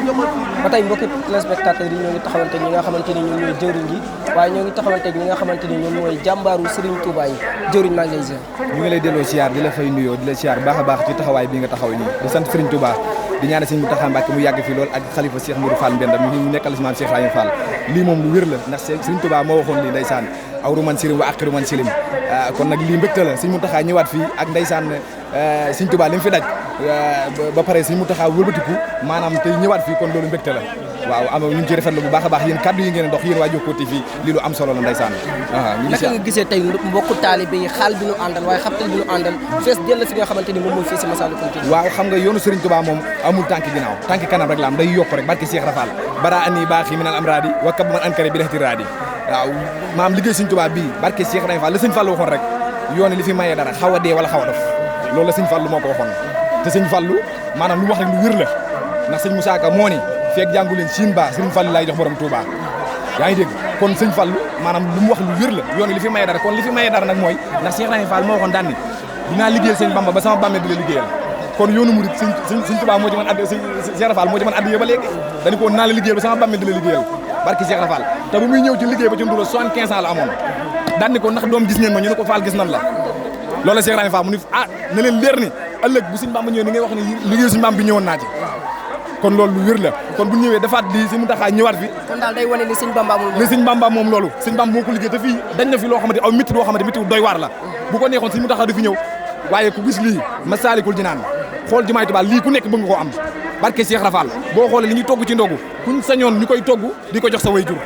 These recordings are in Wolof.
ba tey mbokki téléspectateurs yi ñoo ngi taxawante ñi nga xamante ni ñoom ñooy jëwriñ yi waaye ñoo ngi taxawante ñi nga xamante ni ñoom mooy jàmbaaru Serigne Touba yi jëwriñ maa ngi lay ziar. ñu ngi lay delloo siyaar di la fay nuyoo di la siyaar baax a baax ci taxawaay bi nga taxaw nii di sant Serigne Touba di ñaanal Serigne Mountakha Mbacké mu yàgg fi lool ak xalifa Cheikh Mourou Fall Mbenda mu nekkal maam Cheikh Ibrahima Fall lii moom lu wér la ndax Serigne Touba moo waxoon lii ndeysaan awru man sirim wa aqiru man silim kon nag lii mbégte la Serigne Mountakha ñëwaat fii ak ndeysaan Serigne Touba li mu fi daj ba pare Serigne Mountakha wëlbatiku maanaam tey ñëwaat fii kon loolu mbégte la waaw am ñu ngi ci rafetlu bu baax a baax yéen kaddu yi ngeen dox yéen waa Jokko TV lii lu am solo la ndeysaan naka nga gisee tey mbokku taalibe yi xaal bi ñu àndal waaye xabtal bi ñu àndal fees jël fi nga xamante ni moom mooy fii si Massalikul Jinaan waaw xam nga yoonu Serigne Touba moom amul tànk ginnaaw tànk kanam rek la am day yokk rek barke Cheikh Rafal bara ani baaxi minal amradi wa kab man ankare bi dexti raadi waaw maam liggéey Serigne Touba bii barke Cheikh Rafal la Serigne Fall waxoon rek yoon li fi mayee dara xaw a dee wala xaw a dof loolu la Serigne Fall moo ko waxoon te Serigne Fall maanaam lu wax rek lu wér la ndax Serigne Moussa Ka moo ni feeg jàngu leen Chine ba Serigne Fall laay jox borom Touba yaa ngi dégg kon Serigne Fall maanaam lu mu wax lu wér la yoon li fi mayee dara kon li fi mayee dara nag mooy ndax Cheikh Ibrahima Fall moo waxoon daan ni dinaa liggéeyal Serigne Bamba ba sama bàmmee di la liggéeyal kon yoonu murid Serigne Touba moo ci mën addi Cheikh Fall moo ci mën addi ba léegi dañu ko naa la liggéeyal ba sama bàmmee di la liggéeyal barki Cheikh Fall te bu muy ñëw ci liggéey ba ci Ndoulo 75 ans la amoon daan ni ko ndax doom gis ngeen ma ñu ne ko Fall gis nan la loolu la Cheikh Ibrahima Fall mu ni na leen leer ni ëllëg bu Serigne Bamba ñëwee ni ngay wax ni liggéey Serigne Bamba bi ñëwoon naa ci kon loolu lu wér la kon bu ñëwee defaat lii Serigne Mountakha ñëwaat fi kon daal day wane ni Serigne Bamba moom ni Serigne Bamba moom loolu Serigne Bamba moo ko liggéey te fii dañ na fi loo xamante aw métti boo xamante métti doy waar la bu ko neexoon Serigne Mountakha du fi ñëw waaye ku gis lii Massalikul Jinaan xool jumaay Tuubaa lii ku nekk bëgg nga koo am barke Cheikh Rafal boo xoolee li ñuy togg ci ndogu kuñ sañoon ñu koy togg di ko jox sa way jur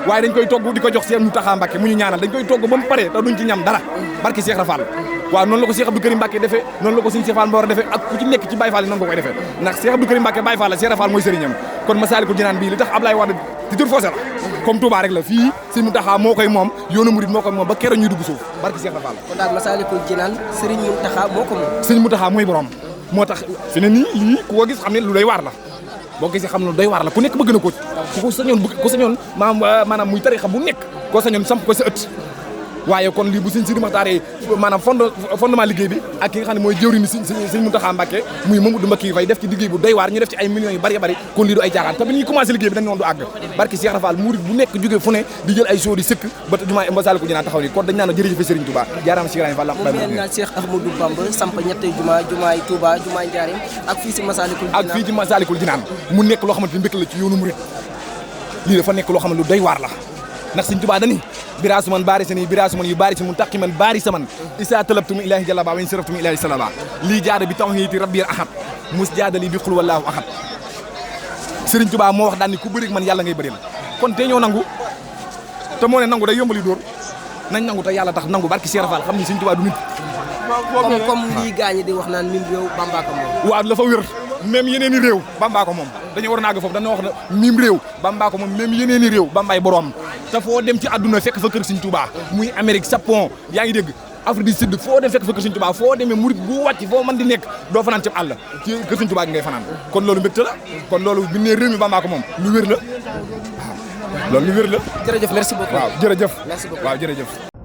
waaye dañ koy togg di ko jox Serigne Mountakha Mbacké mu ñu ñaanal dañ koy togg ba mu pare te duñ ci ñam dara barke Cheikh Rafal waaw noonu la ko Cheikh Abdou Karim Mbacké defee noonu la ko Serigne Cheikh Fall Mbawar defee ak ku ci nekk ci Baye Fall yi noonu nga koy defee ndax Cheikh Abdou Karim Mbacké Baye Fall la Cheikh Rafal mooy sëriñam kon Massalikul Jinaan bii li tax Ablaye Wade di tur fossé la comme Touba rek la fii Serigne Mountakha moo koy moom yoonu murid moo koy moom ba keroog ñuy dugg suuf barke Cheikh Rafal kon daal Massalikul Jinaan Serigne Mountakha moo ko moom Serigne Mountakha mooy borom moo tax fi ne nii lii ku ko gis xam ne lu doy waar la boo gisee xam ne lu doy waar la ku nekk bëgg na ko ku sañoon maanaam muy tarixa bu nekk koo sañoon samp ko sa ëtt waaye kon lii bu Serigne Sidi Maxtaar maanaam fondement liggéey bi ak ki nga xam ne mooy jëwriñ Serigne Mountakha Mbacké muy Mamadou Mbacké fay def ci liggéey bu doy waar ñu def ci ay millions yu bari bari kon lii du ay caaxaan te bi ñuy commencé liggéey bi dañ noon du àgg barki Cheikh Rafal murid bu nekk jógee fu ne di jël ay soo di sëkk ba jumaa Massalikul Jinaan taxaw ni kon dañ naan jërëjëf Serigne Touba jaaraama Cheikh Ibrahima Fall mu mel na Cheikh Ahmadou Bamba samp ñetti jumaay Touba jumaay Njaaréem ak fii ci Massalikul Jinaan mu nekk loo xamante ni mbégte la ci yoonu murid lii dafa nekk loo xam ne lu doy waar la ndax Serigne Touba dani biraasu man baari sani biraasu man yu baari si mun taqi man baari saman isa talabtum ilahi jalaba wa in saraftum ilahi salaba lii jaada bi tawhidi rabbil ahad mus jaadali bi xul wallahu ahad Serigne Touba moo wax daan ni ku bëri man yàlla ngay bëri la kon te ñoo nangu te moo ne nangu day yombali dóor nañ nangu te yàlla tax nangu barki Cheikh Rafal xam ni Serigne Touba du nit comme lii gaañi di wax naan mim réew Bamba ko moom waaw dafa wér même yeneen i réew Bamba ko moom dañoo war a àgg foofu dañoo wax ne mim réew Bamba ko moom même yeneen i réew Bambaay borom te foo dem ci àdduna fekk fa kër Serigne Touba muy Amérique Japon yaa ngi dégg Afrique du Sud foo dem fekk fa kër Serigne Touba foo demee murid bu wàcc foo mën di nekk doo fanaan ci àll ci kër Serigne Touba gi ngay fanaan kon loolu mbégte la kon loolu bu ne réew mi Bamba ko moom lu wér la waaw loolu lu wér la jërëjëf merci beaucoup waaw jërëjëf merci beaucoup waaw jërëjëf